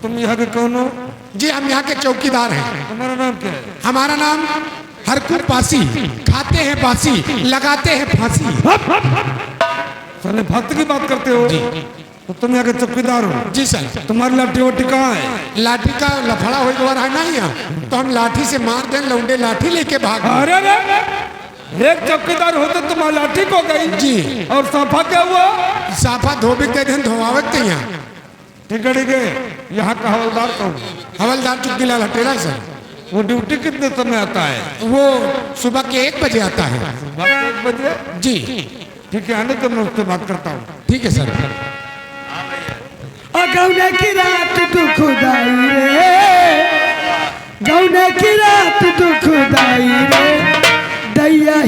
तुम यहाँ के कौन हो? जी हम यहाँ के चौकीदार हैं। तुम्हारा नाम क्या है? हमारा नाम हरकू पासी, खाते हैं बासी, लगाते हैं फांसी। साले भक्त की बात करते हो? तो तुम यहाँ के चौकीदार हो? जी सर। तुम्हारी लाठी वाठी कहाँ है? लाठी का लफड़ा हो गया है ना यहाँ, तो हम लाठी से मार दें, लौंडे लाठी लेके भाग। अरे एक चौकीदार हो तो तुम्हारी लाठी को गई जी। और साफा क्या हुआ? साफा धोबी के दिन धोवावत थे यहाँ। ठीक है। यहाँ का हवलदार कौन? हवलदार चुटकीलाल हटेरा सर। वो ड्यूटी कितने समय आता है? वो सुबह के 1 बजे आता है। सुबह के 1 बजे? जी ठीक है, आने तो मैं उससे बात करता हूँ। ठीक है सर। गौने की रात दुखदाई रे, गौने की रात दुखदाई रे, दैया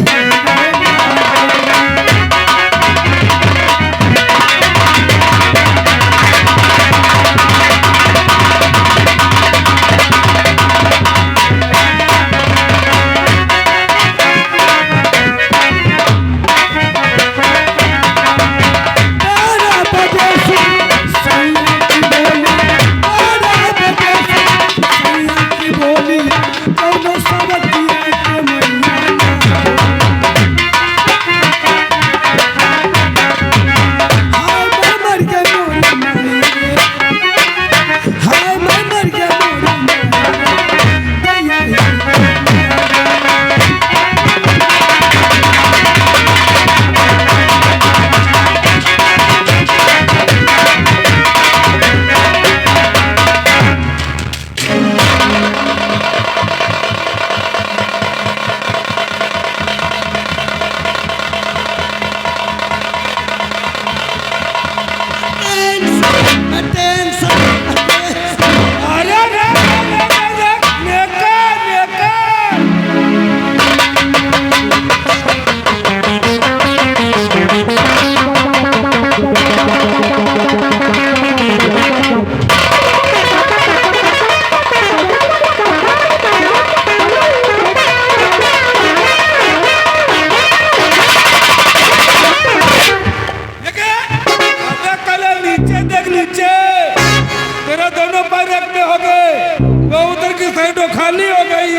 खाली हो गई।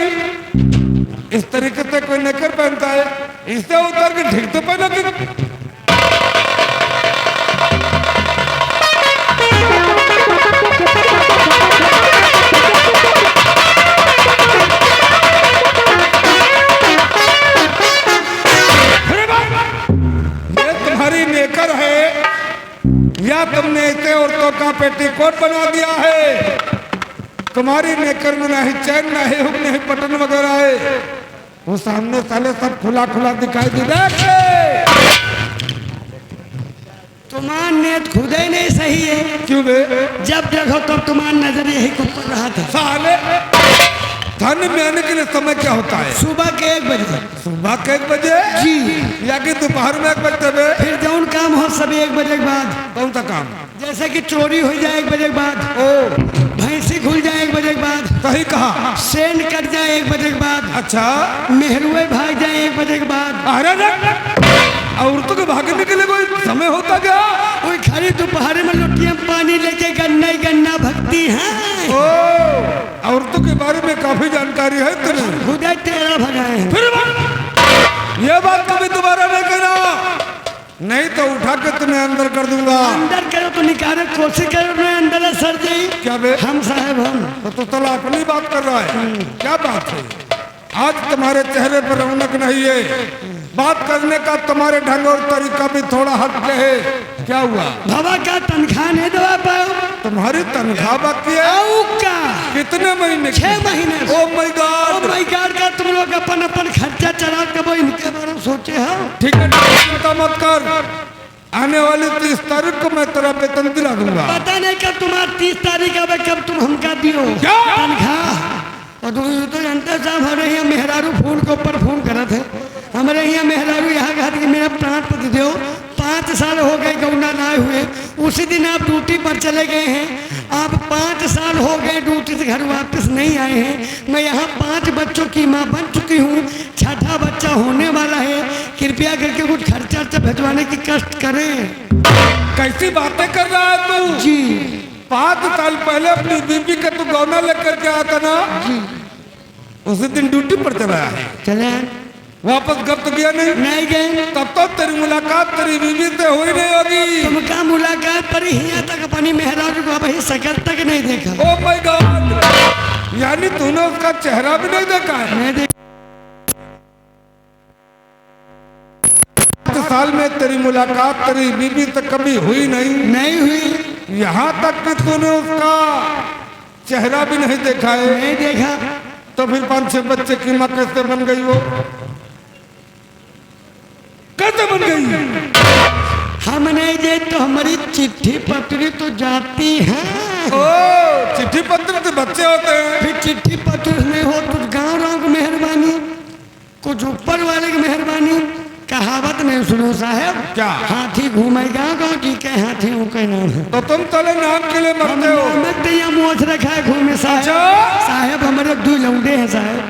इस तरीके से कोई नेकर पहनता है, इससे उतर के ठीक तो पहना कि ये तुम्हारी नेकर है या तुमने इसे औरतों का पेटीकोट बना दिया है? तुम्हारी नेकर में नहीं चैन नहीं हुक नहीं बटन वगैरह है। वो सामने साले सब खुला खुला दिखाई दे रहा है। तुम्हार नेत खुदे नहीं सही है। क्यों बे? जब देखो तब तुम्हार नजर यही को पड़ रहा था। साले धन में आने के लिए समय क्या होता है? सुबह के 1 बजे। सुबह के 1 बजे जी। या कि दोपहर में 1 बजे बे? फिर जौन काम हो सब 1 बजे के बाद। कौन सा काम? जैसे कि चोरी हो जाए 1 बजे के बाद, ओ भैंसी खुल जाए 1 बजे के बाद, सही कहा। सेंड कट जाए 1 बजे के बाद, अच्छा मेहरुए भाग जाए 1 बजे के बाद। अरे औरतों के भागने के लिए कोई समय होता क्या? कोई खड़ी दोपहर में लोटियां पानी लेके गन्ना ही गन्ना भगती हैं। ओ औरतों के बारे में काफी जानकारी है तुम्हें। खुदा तेरा भगाए। फिर ये बात कभी दोबारा नहीं कहना, नहीं तो उठा के तुम्हें अंदर कर दूंगा। अंदर करो तो निकाले कोशिश करो, मैं अंदर सर जाई। क्या बे? हम साहब हम तो चलो अपनी बात कर रहा है। क्या बात है? आज तुम्हारे चेहरे पर रौनक नहीं है, बात करने का तुम्हारे ढंग और तरीका भी थोड़ा हटके है। क्या हुआ? बाबा का तनख्वाह नहीं दवा पाओ? तुम्हारी तनख्वाह बाकी है? का कितने महीने? 6 महीने। Oh my God! Oh my God का तुम लोग अपन अपन खर्चा चला के वो इनके बारे में सोचे हो? ठीक है, चिंता मत कर, आने वाली 30 तारीख को मैं तेरा वेतन दिला दूंगा। पता नहीं कब तुम्हारा 30 तारीख आवे, कब तुम हमका दियो तनख्वाह। और तो जनता साहब हमारे यहाँ मेहरारू फोन के ऊपर फोन करा थे। हमारे यहाँ मेहरारू यहाँ कहा कि मेरा प्राण पति दो, 5 साल हो गए गौना लाए हुए, उसी दिन आप ड्यूटी पर चले गए हैं। आप 5 साल हो गए ड्यूटी से घर वापस नहीं आए हैं। मैं यहाँ 5 बच्चों की माँ बन चुकी हूँ, 6ठा बच्चा होने वाला है। कृपया करके कुछ खर्चा भिजवाने की कष्ट करें। कैसी बातें कर रहा है तू? जी 5 साल पहले अपनी बीबी का तू गौना लेकर के आया था ना, उसी दिन ड्यूटी पर चला है, चले वापस घर तो गया नहीं। नहीं गए तब तो तेरी मुलाकात तेरी बीबी से हुई नहीं होगी। तुमका मुलाकात पर यहाँ तक अपनी मेहरारू को अभी शकल तक नहीं देखा। ओ माय गॉड, यानी तूने उसका चेहरा भी नहीं देखा है। नहीं देखा। 5 साल में तेरी मुलाकात तेरी बीबी से कभी हुई नहीं हुई। यहाँ तक कि तूने उसका चेहरा भी नहीं देखा है। नहीं देखा। तो फिर 5-6 बच्चे की माँ कैसे बन गई? वो कैसे बन गई? हम नहीं दे तो हमारी चिट्ठी पत्री तो जाती है। ओ चिट्ठी पत्र से बच्चे होते हैं। फिर चिट्ठी पत्र में हो तो गाँव गाँव की मेहरबानी, कुछ ऊपर वाले की मेहरबानी। कहावत में सुनो साहब, क्या? हाथी घूमेगा गाँव की के हाथी के नाम है। तो तुम चले नाम के लिए मरते हो। मोच रखा है घूमे साहब। साहब हमारे 2 लौंडे हैं साहब,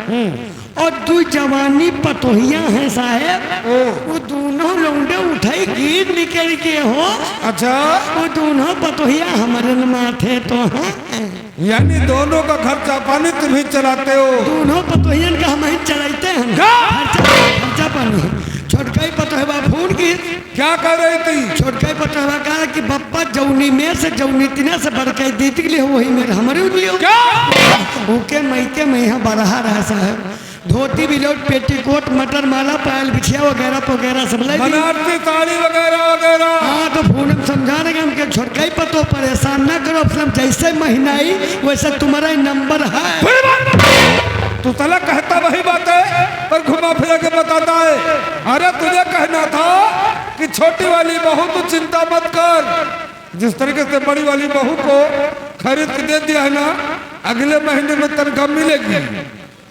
और 2 जवानी पतोहिया हैं साहब। वो दोनों लौंडे उठाई गिर निकल के हो। अच्छा, वो दोनों पतोहिया हमारे माथे तो हैं। यानी दोनों का खर्चा पानी तुम ही चलाते हो। दोनों पतोहियन का हम ही चलाते हैं। खर्चा पानी। छोटका ही पतोहबा फोन की क्या कर रही थी? छोटका ही पतोहबा कहा कि बप्पा जौनी में से जौनी तिना से बढ़ के दीदी के लिए वही मेरे हमारे लिए ओके मैके में यहाँ बढ़ा रहा साहब। धोती बिलोट पेटीकोट मटर माला पायल बिछिया वगैरह वगैरह सब बनारसी साड़ी वगैरह वगैरह। हाँ तो फोन में समझा रहे हमके छोटका ही पतो परेशान ना करो, जैसे महीनाई वैसे तुम्हारा नंबर है। तू साला कहता वही बात है पर घुमा फिरा के बताता है। अरे तुझे कहना था कि छोटी वाली बहू तो चिंता मत कर। जिस तरीके से बड़ी वाली बहू को खरीद के दे दिया है ना, अगले महीने में तनख्वाह मिलेगी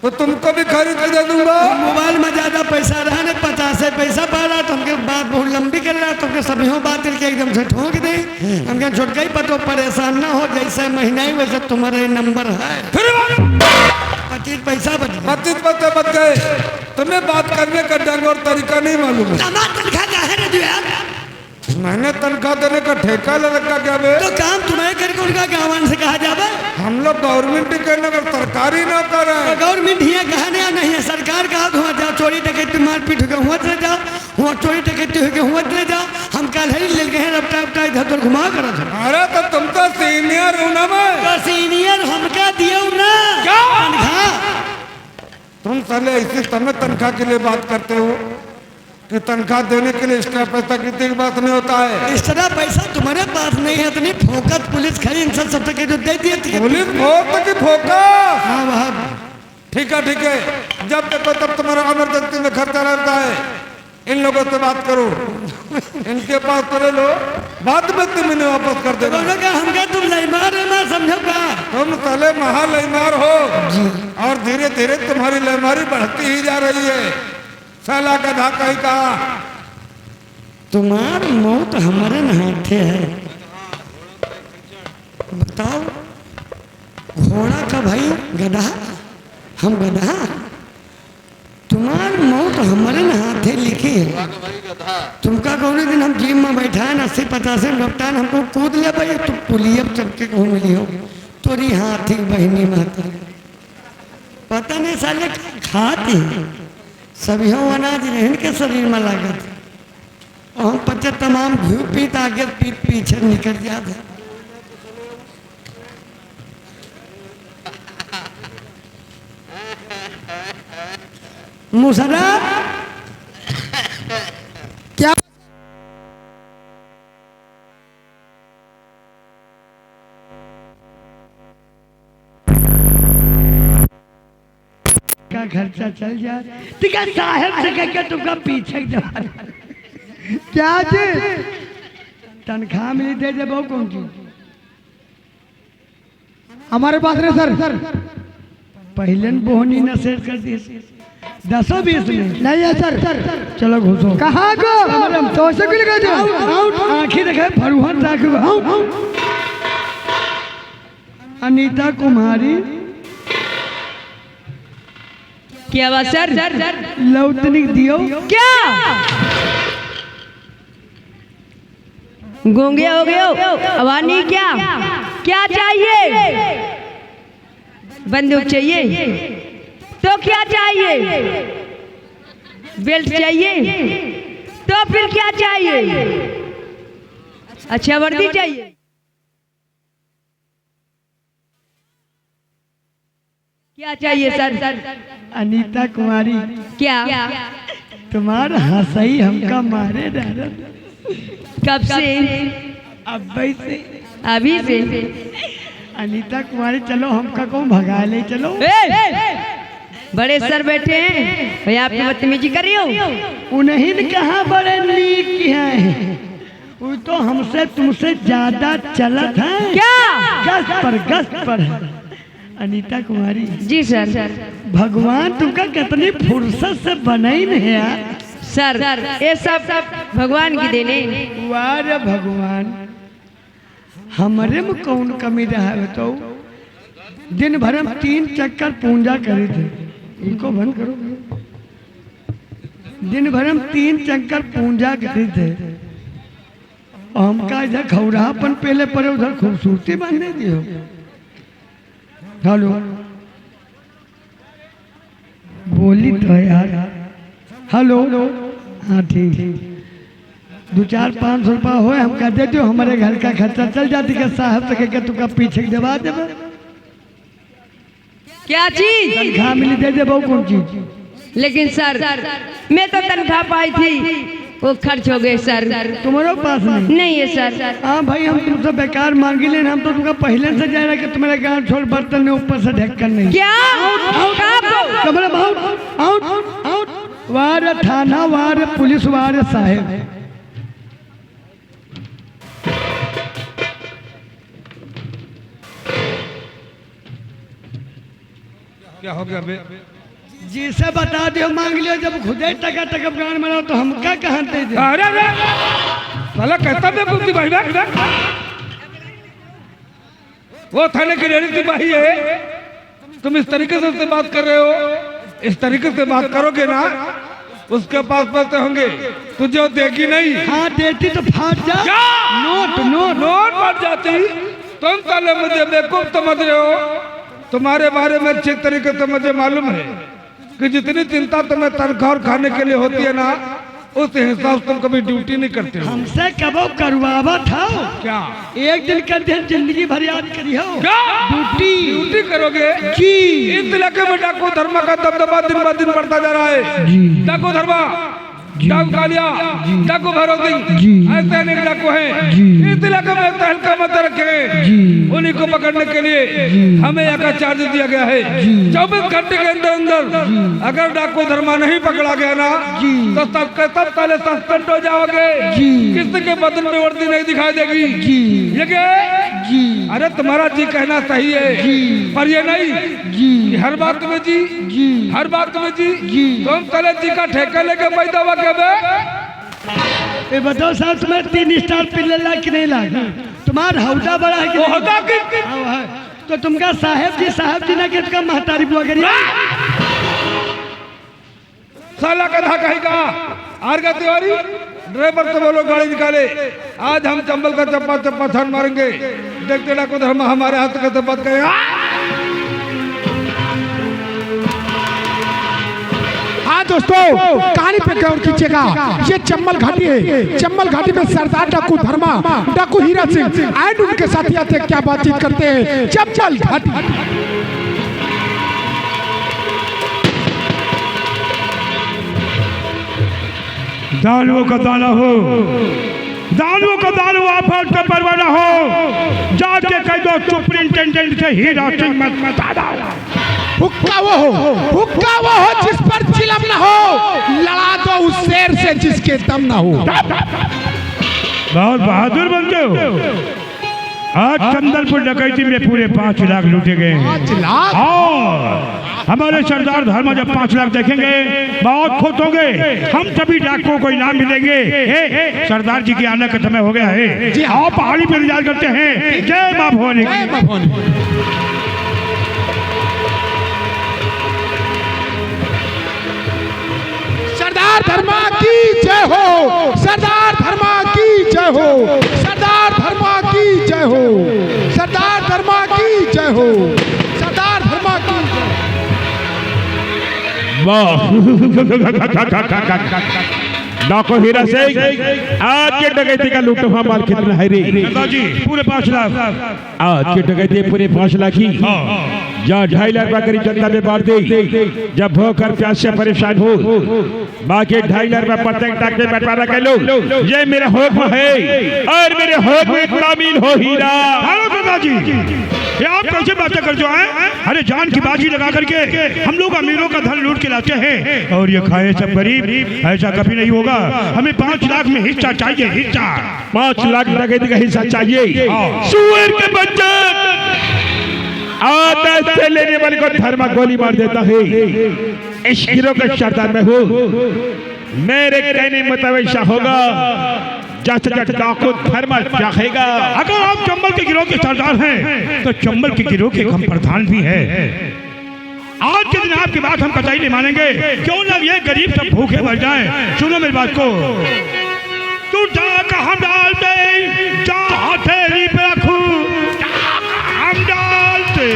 तो तुमको भी खरीद के दे दूंगा। मोबाइल में ज्यादा पैसा रहा ने 50 पैसा पा रहा, तुमके बात बहुत लंबी कर रहा, तुमके सभी बात करके एकदम से ठोक दे। हमके छोटका ही पतो परेशान ना हो, जैसे महीना ही वैसे तुम्हारा नंबर है। 25 पैसा बच गए। 25 पैसे बच गए। तुम्हें बात करने का ढंग और तरीका नहीं मालूम है। मैंने तनख्वाह देने का ठेका ले रखा क्या बे? तो काम तुम्हें करके उनका गाँव से कहा जावे। हम लोग गवर्नमेंट ही करने का सरकारी ना कर रहे हैं। गवर्नमेंट ही कहने नहीं है, सरकार कहा हुआ जाओ चोरी डकैती मारपीट हो हुआ चले जाओ, हुआ चोरी डकैती हो हुआ चले जाओ। हम कल ही ले गए रपटा रपटा इधर उधर घुमा कर। अरे तो तुम तो सीनियर हो ना। मैं तो सीनियर हमका दियो ना क्या? तनख्वाह तुम साले इसी समय तनख्वाह के लिए बात करते हो कि तनख्वाह देने के लिए एक्स्ट्रा पैसा कितनी बात नहीं होता है। इस तरह पैसा तुम्हारे पास नहीं है, इतनी फोकस पुलिस खड़ी इन सब तक जो दे दिए थे। पुलिस फोकस की फोकस। हाँ वहाँ ठीक है। जब देखो तब तुम्हारा इमरजेंसी में खर्चा रहता है। इन लोगों से बात करो, इनके पास तो ले लो, बाद में तुम इन्हें वापस कर देना। हमका तुम लईमार समझो का? तुम साले महा लईमार हो और धीरे धीरे तुम्हारी लईमारी बढ़ती ही जा रही है। साला गधा कहीं कहा तुम्हार मौत हमारे हाथे है। बताओ घोड़ा का भाई गधा, हम गधा, तुम्हार मौत हमारे हाथे लिखी है। तुमका कौन दिन हम जिम में बैठा है 80-85 लपटान हमको कूद ले भाई, तुम पुलिया चमके घूम ली हो तोरी हाथी बहनी माता। पता नहीं साले खाती सभी अनाज रहन के शरीर में लागत और हम पचे तमाम घू पीत आगे पीठ पीछे निकल जाते। मुशर्रफ क्या का खर्चा चल जाए ठीक है। साहब से कह के तुमका पीछे क्या जी तनख्वाह मिली दे दे बहु कौन की हमारे पास नहीं सर। पहले बोहनी न सेट कर दी 10-20 में नहीं है सर। चलो घुसो। कहाँ को? तो से मिल गए आँखी देखे फरुहन राखू। अनीता कुमारी क्या बात सर? लौटनिक दियो क्या गूंगे हो गए हो? अवानी क्या क्या चाहिए? बंदूक चाहिए? तो क्या चाहिए? बेल्ट चाहिए? तो फिर क्या चाहिए? अच्छा वर्दी चाहिए? क्या चाहिए सर? अनीता कुमारी, क्या? तुम्हारा हंसई हमका मारे डाला। कब से? अब से अभी से? अनीता कुमारी चलो हमका को भगा ले चलो। बड़े सर बैठे हैं भैया, आपने बदतमीजी कर रही हो। उन्हीं ने कहा बड़े नीक हैं, वो तो हमसे तुमसे ज्यादा चलत है। क्या? गश्त पर है। अनीता कुमारी जी सर। भगवान तुमका कितनी फुर्सत से बनाई नहीं यार। सर ये सब भगवान की देने। वाह भगवान, हमारे में कौन कमी रहा है तो? दिन भर हम 3 चक्कर पूजा करे थे। इनको बंद करो। दिन भर हम 3 चक्कर पूजा करे थे, और हमका इधर खौरापन पहले पड़े, उधर खूबसूरती बांधने दियो। हेलो बोली तो यार। हेलो हाँ ठीक, 2-4-500 रुपया हो हम कह देते हो, हमारे घर का खर्चा चल जाती के साहब से कह तुमका पीछे दबा दे। क्या चीज? तनख्वाह मिली दे बहु कौन चीज? लेकिन सर मैं तो तनख्वाह पाई थी, वो खर्च हो गए सर। तुम्हारे पास नहीं? नहीं है सर। हाँ भाई, हम तुमसे बेकार मांगी लेना, हम तो तुमका पहले से जा रहा कि तुम्हारे गांव छोड़ बर्तन में ऊपर से ढक्कन नहीं। क्या? वार थाना, वार पुलिस, वार साहेब। क्या हो गया बे? जी से बता दियो, मांग लियो। जब खुदे टका गान मरा तो हमका कहाँ दे दे? अरे साला कहता बेवकूफी भाई वो थाने की रेडी सिपाही है, तुम इस तरीके से उससे बात कर रहे हो। इस तरीके से बात करोगे ना, उसके पास पैसे होंगे, तुझे देगी नहीं। हाँ देती तो फाट जा। नोट फट जाती। तुम साले मुझे बेवकूफ समझ रहे हो। तुम्हारे बारे में अच्छे तरीके से मुझे मालूम है कि जितनी चिंता तुम्हें तनख्वाह और खाने के लिए होती है ना, उस हिसाब से तुम कभी ड्यूटी नहीं करते हो। हमसे कबो करवावा था क्या? एक दिन कर दे, जिंदगी भर याद करी हो। क्या ड्यूटी करोगे? जी। इस इलाके में डाकू धर्मा का दबदबा दिन ब दिन बढ़ता जा रहा है। डाकू धर्मा, डाकू कालिया, डाकू भैरव सिंह, ऐसे अनेक डाकू हैं। इस इलाके में तहलका मत रखें। उन्हीं को पकड़ने के लिए हमें यहाँ का चार्ज दिया गया है। 24 घंटे के अंदर अंदर अगर डाकू धर्मा नहीं पकड़ा गया ना, तो सबके सब पहले सस्पेंड हो जाओगे। किसी के बदन में वर्दी नहीं दिखाई देगी। ये अरे तुम्हारा जी कहना सही है, पर ये नहीं हर बात में जी, हर बात में जी। तुम पहले जी का ठेका लेके पैदा हुआ क्या? ये बताओ साहब, तुम्हें 3 स्टार पिल्ले ला कि नहीं ला? तुम्हारा हौदा बड़ा है कि नहीं? होता कि तो तुमका साहेब जी ना कि तुमका महतारी बुआ करिए। साला कथा कहेगा आरगा तिवारी, ड्राइवर से बोलो गाड़ी निकाले। आज हम चंबल का चप्पा चप्पा छान मारेंगे। देखते डाकू धर्मा हमारे हाथ कैसे बात करेगा। हाँ दोस्तों, कहानी पे गौर कीजिएगा। ये चंबल घाटी है। चंबल घाटी में सरदार डाकू धर्मा, डाकू हीरा सिंह एंड उनके साथी आते क्या बातचीत करते हैं। चंबल घाटी। दानवों का दाना हो, दानवों का दाना आफत का परवाना हो। जाके कह दो सुपरिंटेंडेंट से हीरा सिंह मत आदा। हुक्का वो हो जिस पर चिलम न हो। लड़ा दो उस शेर से जिसके दम न हो। बहुत बहादुर बनते हो। आज चंदनपुर डकैती में पूरे 5 लाख लूटे गए। 5 लाख? हाँ, हमारे सरदार धर्मा जब 5 लाख देखेंगे बहुत खुश होंगे। हम सभी डाकुओं को इनाम मिलेंगे। सरदार जी के आने का समय हो गया है। जी आओ पहाड़ी पर इंतजार करते हैं। जय मां भवानी। सरदार धर्मा की जय हो। सरदार धर्मा की जय हो। सरदार धर्मा की जय हो। सरदार हो। सरदार धर्मा की डाको हीरा सिंह, आज के डकैती का लूटवा माल कितना है रे? जी पूरे 5 लाख। आज की डकैती पूरे 5 लाख की। जहाँ 2.5 लाख रुपया करीब जनता में बांट दी, जब भूख और प्यास से परेशान हो, बाकी 2.5 लाख रुपया प्रत्येक टाक में बंटवारा कर लो। ये मेरा हुक्म है और मेरे हुक्म में शामिल हो हीरा। हेलो दादाजी, ये आप कैसे बातें कर जो हैं? अरे जान की बाजी लगा करके हम लोग अमीरों का धन लूट के लाते हैं और ये खाए सब गरीब। ऐसा कभी नहीं होगा। हमें 5 लाख में हिस्सा चाहिए, हिस्सा। 5 लाख डकैती का हिस्सा चाहिए। सुअर के बच्चे आदत से लेने वाले को धर्मा गोली मार देता है। इस गिरोह का सरदार मैं हूँ। मेरे कहने मुताबिक ऐसा होगा। डाकू धर्मा चाहेगा। अगर आप चंबल के गिरोह के सरदार हैं तो चंबल के गिरोह के हम प्रधान भी हैं। आज के दिन आपकी बात हम कतई नहीं मानेंगे। क्यों ना ये गरीब सब भूखे मर जाएं। सुनो मेरी बात को। तू जा कहाँ डाल दे, जा हथेली पे रखू, हम डाल दे।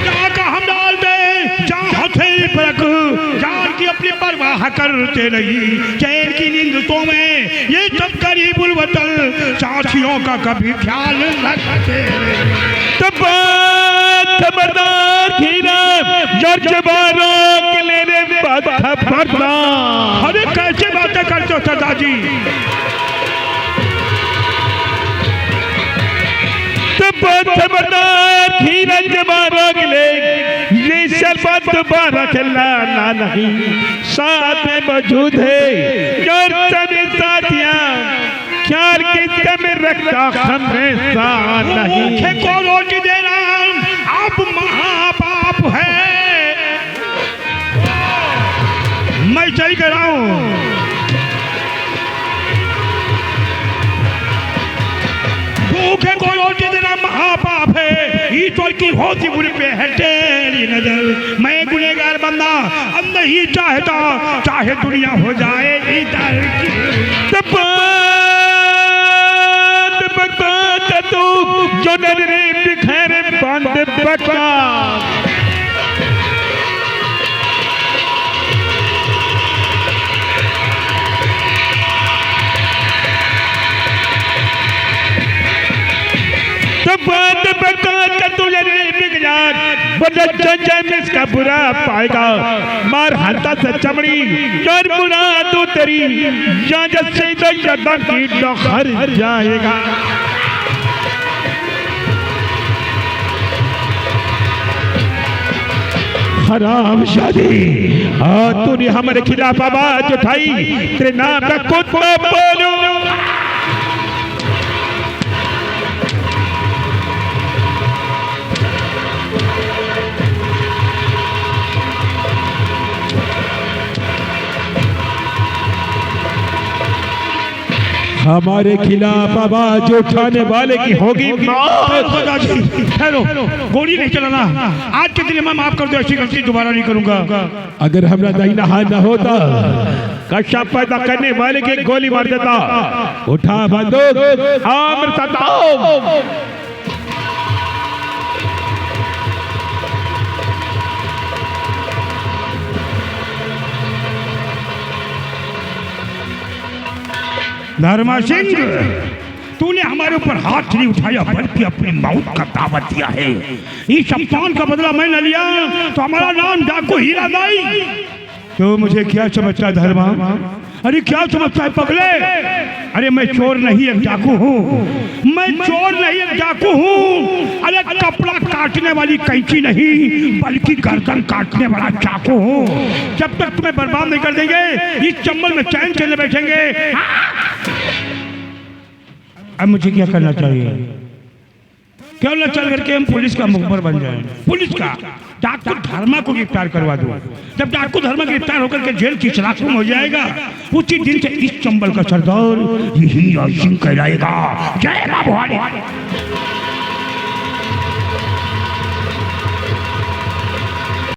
जा कहाँ डाल दे, जा हथेली पे रखू, जान की अपनी परवाह करते नहीं। चैन की नींद तो में ये सब गरीबुल वतन साथियों का कभी ख्याल रखते अरे कैसे बातें करते हो सरदार जी? नहीं साथ में मौजूद है साथियां ख्याल के में रखता हमेशा नहीं को रोटी देना आप महापाप है। मैं सही कर रहा हूँ। भूखे को रोटी देना महापाप है। ईश्वर की होती गुण पे है तेरी नजर। मैं गुनहगार बंदा अब नहीं चाहता चाहे दुनिया हो जाए इधर की। तू जो नजरे बिखरे बंद बका इसका बुरा पाएगा। मार हाथा से चमड़ी और बुरा तू तेरी से की डोखर जाएगा। हराम शादी तूने हमारे खिलाफ आवाज उठाई। तेरे नाम का कुत्ता बोलो। हमारे खिलाफ आवाज उठाने वाले की होगी हेलो, गोली नहीं चलाना। आज के दिन मैं माफ कर दो, ऐसी गलती दोबारा नहीं करूंगा। अगर हमारा दाहिना हाथ न होता कश्यप पैदा करने वाले की गोली मार देता। उठा बंदूक आमर धर्मा सिंह, तूने हमारे ऊपर हाथ नहीं उठाया बल्कि अपनी मौत का दावत दिया है। इस अपमान का बदला मैं न लिया तो हमारा नाम डाकू हीरा नहीं। तो मुझे क्या समझता है धर्मा? अरे क्या समझता है पगले? अरे मैं चोर नहीं एक डाकू हूँ। मैं चोर नहीं एक डाकू हूँ। अरे कपड़ा काटने वाली कैंची नहीं बल्कि गर्दन काटने वाला चाकू हूँ। जब तक तुम्हें बर्बाद नहीं कर देंगे इस चंबल में चैन चलने बैठेंगे। अब मुझे क्या करना चाहिए? क्यों न चल करके हम पुलिस का मुखबर बन जाए? पुलिस का डाकू धर्मा को गिरफ्तार करवा दो। जब डाकू धर्मा गिरफ्तार होकर के जेल की सलाखों में हो जाएगा उसी दिन से इस चंबल का सरदार यही सिंह कहलाएगा। जय मां भवानी।